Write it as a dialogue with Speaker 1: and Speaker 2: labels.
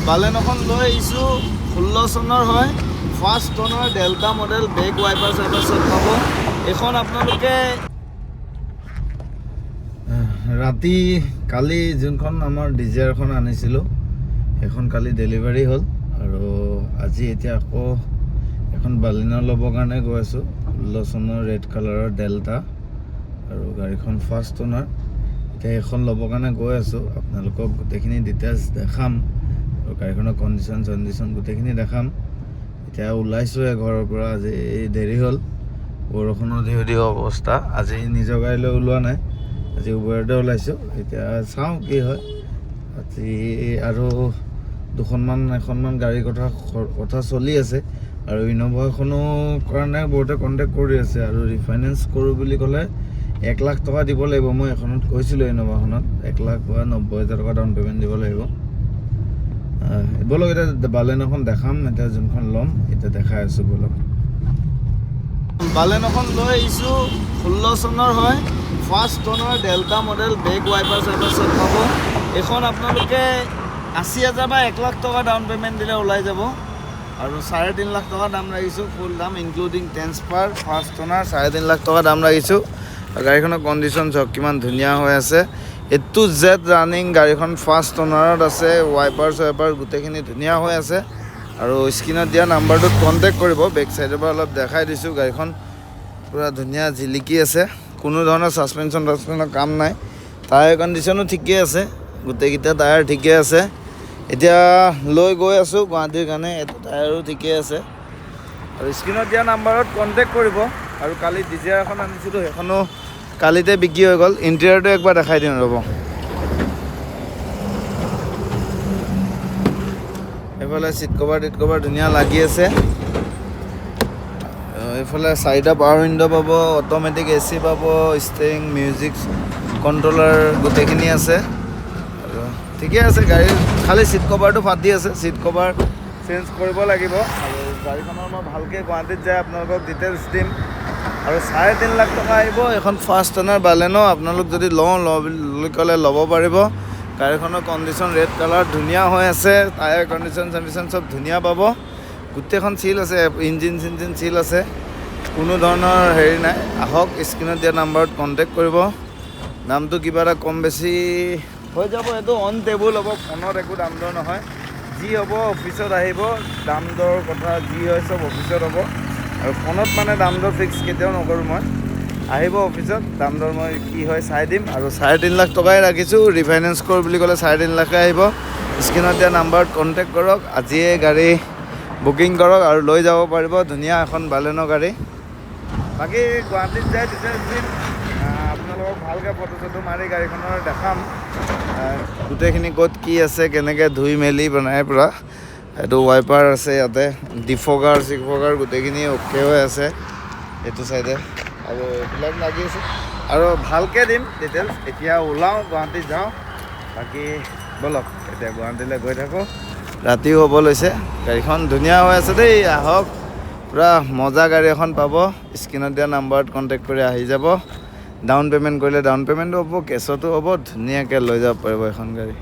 Speaker 1: বালেন এখন লৈ আহিছোঁ 16 চনৰ হয় ফাৰ্ষ্ট টনৰ ডেল্টা মডেল বেক ৱাইপাৰ চাইপাৰ চব পাব। এইখন আপোনালোকে ৰাতি কালি যোনখন আমাৰ ডিজায়াৰখন আনিছিলোঁ সেইখন কালি ডেলিভাৰী হ'ল আৰু আজি এতিয়া আকৌ এখন বালিনৰ ল'বৰ কাৰণে গৈ আছোঁ। 16 চনৰ ৰেড কালাৰৰ ডেল্টা আৰু গাড়ীখন ফাৰ্ষ্ট টনাৰ। এতিয়া এইখন ল'বৰ কাৰণে গৈ আছোঁ, আপোনালোকক গোটেইখিনি ডিটেইলছ দেখাম আৰু গাড়ীখনৰ কণ্ডিশ্যন গোটেইখিনি দেখাম। এতিয়া ওলাইছোঁহে ঘৰৰ পৰা, আজি দেৰি হ'ল, বৰষুণৰ দিও অৱস্থা। আজি নিজৰ গাড়ীলৈ ওলোৱা নাই, আজি উবেৰতে ওলাইছোঁ। এতিয়া চাওঁ কি হয়। আজি আৰু এখনমান গাড়ীৰ কথা চলি আছে আৰু ইন'ভা এখনো কাৰণে বহুতে কণ্টেক্ট কৰি আছে আৰু ৰিফাইনেন্স কৰোঁ বুলি ক'লে 1 লাখ টকা দিব লাগিব। মই এখনত কৈছিলোঁ ইন'ভাখনত 1 লাখ বা 90,000 টকা ডাউন পে'মেণ্ট দিব লাগিব। ব'লক এতিয়া বালেন এখন দেখাম, এতিয়া যোনখন ল'ম এতিয়া দেখাই আছোঁ ব'লক। বালেন এখন লৈ আহিছোঁ 16 চনৰ হয় ফাৰ্ষ্ট টনৰ ডেল্টা মডেল বেক ৱাইপাৰ চাইপাৰ চব পাব। এইখন আপোনালোকে 80,000 বা 1 লাখ টকা ডাউন পে'মেণ্ট দিলে ওলাই যাব আৰু 3.5 লাখ টকা দাম ৰাখিছোঁ, ফুল দাম ইনক্লুডিং ট্ৰেন্সফাৰ। ফাৰ্ষ্ট টনাৰ 3.5 লাখ টকা দাম ৰাখিছোঁ। গাড়ীখনৰ কণ্ডিশ্যন চাওক কিমান ধুনীয়া হৈ আছে। A to Z ৰানিং গাড়ীখন ফাৰ্ষ্ট টনাৰত আছে, ৱাইপাৰ চৱাইপাৰ গোটেইখিনি ধুনীয়া হৈ আছে আৰু স্ক্ৰীণত দিয়া নাম্বাৰটোত কণ্টেক্ট কৰিব। বেক চাইডৰ পৰা অলপ দেখাই দিছোঁ, গাড়ীখন পূৰা ধুনীয়া জিলিকি আছে, কোনো ধৰণৰ ছাছপেনশ্যনৰ কাম নাই। টায়াৰ কণ্ডিশ্যনো ঠিকেই আছে, গোটেইকেইটা টায়াৰ ঠিকে আছে। এতিয়া লৈ গৈ আছোঁ গুৱাহাটীৰ কাৰণে, এইটো টায়াৰো ঠিকেই আছে আৰু স্ক্ৰীণত দিয়া নাম্বাৰত কণ্টেক্ট কৰিব। আৰু কালি ডিজায়াৰ এখন আনিছিলোঁ, সেইখনো কালিতে বিক্ৰী হৈ গ'ল। ইণ্টেৰিয়ৰটো একবাৰ দেখাই দিওঁ ৰ'ব। এইফালে চিট কভাৰ ধুনীয়া লাগি আছে। এইফালে 4টা পাৱাৰ উইণ্ড' পাব, অট'মেটিক AC পাব, ষ্টেৰিং, মিউজিক কণ্ট্ৰলাৰ গোটেইখিনি আছে আৰু ঠিকে আছে। গাড়ীৰ খালি চিট কভাৰটো ফাটি আছে, চিট কভাৰ চেঞ্জ কৰিব লাগিব আৰু গাড়ীখনৰ মই ভালকৈ গুৱাহাটীত যায় আপোনালোকক ডিটেইলছ দিম। আৰু 3.5 লাখ টকা আহিব এখন ফাৰ্ষ্ট টনাৰ বালেনো। আপোনালোক যদি লওঁ বুলি ক'লে ল'ব পাৰিব। গাড়ীখনৰ কণ্ডিশ্যন ৰেড কালাৰ ধুনীয়া হৈ আছে, টায়াৰ কণ্ডিশ্যন চব ধুনীয়া পাব, গোটেইখন চিল আছে, ইঞ্জিন চিল আছে, কোনো ধৰণৰ হেৰি নাই। আহক স্ক্ৰীণত দিয়া নাম্বাৰত কণ্টেক্ট কৰিব। দামটো কিবা এটা কম বেছি হৈ যাব, এইটো অন টেবুল হ'ব, ফোনত একো দাম দৰ নহয়। যি হ'ব অফিচত আহিব, দাম দৰ কথা যি হয় চব অফিচত হ'ব আৰু ফোনত মানে দাম দৰ ফিক্স কেতিয়াও নকৰোঁ মই। আহিব অফিচত, দাম দৰ মই কি হয় চাই দিম আৰু 3.5 লাখ টকাই ৰাখিছোঁ। ৰিফাইনেন্স কৰোঁ বুলি ক'লে 3.5 লাখে আহিব। স্ক্ৰীণত দিয়া নাম্বাৰত কণ্টেক্ট কৰক, আজিয়ে গাড়ী বুকিং কৰক আৰু লৈ যাব পাৰিব ধুনীয়া এখন বালেনো গাড়ী। বাকী গুৱাহাটীত যায় ডিটেইলছ দিম, আপোনালোকক ভালকৈ ফটো মাৰি গাড়ীখনৰ দেখাম, গোটেইখিনি ক'ত কি আছে, কেনেকৈ ধুই মেলি বনাই পূৰা। এইটো ৱাইপাৰ আছে, ইয়াতে ডিফগাৰ গোটেইখিনি অ'কে হৈ আছে এইটো চাইডে আৰু এইবিলাক লাগি আছে আৰু ভালকৈ দিম ডিটেইলছ। এতিয়া ওলাওঁ, গুৱাহাটীত যাওঁ। বাকী ব'লক এতিয়া গুৱাহাটীলৈ গৈ থাকোঁ, ৰাতিও হ'ব লৈছে। গাড়ীখন ধুনীয়া হৈ আছে দেই, আহক, পূৰা মজা গাড়ী এখন পাব। স্ক্ৰীণত দিয়া নাম্বাৰত কণ্টেক্ট কৰি আহি যাব। ডাউন পে'মেণ্ট কৰিলে ডাউন পে'মেণ্টো হ'ব, কেছতো হ'ব, ধুনীয়াকৈ লৈ যাব পাৰিব এখন গাড়ী।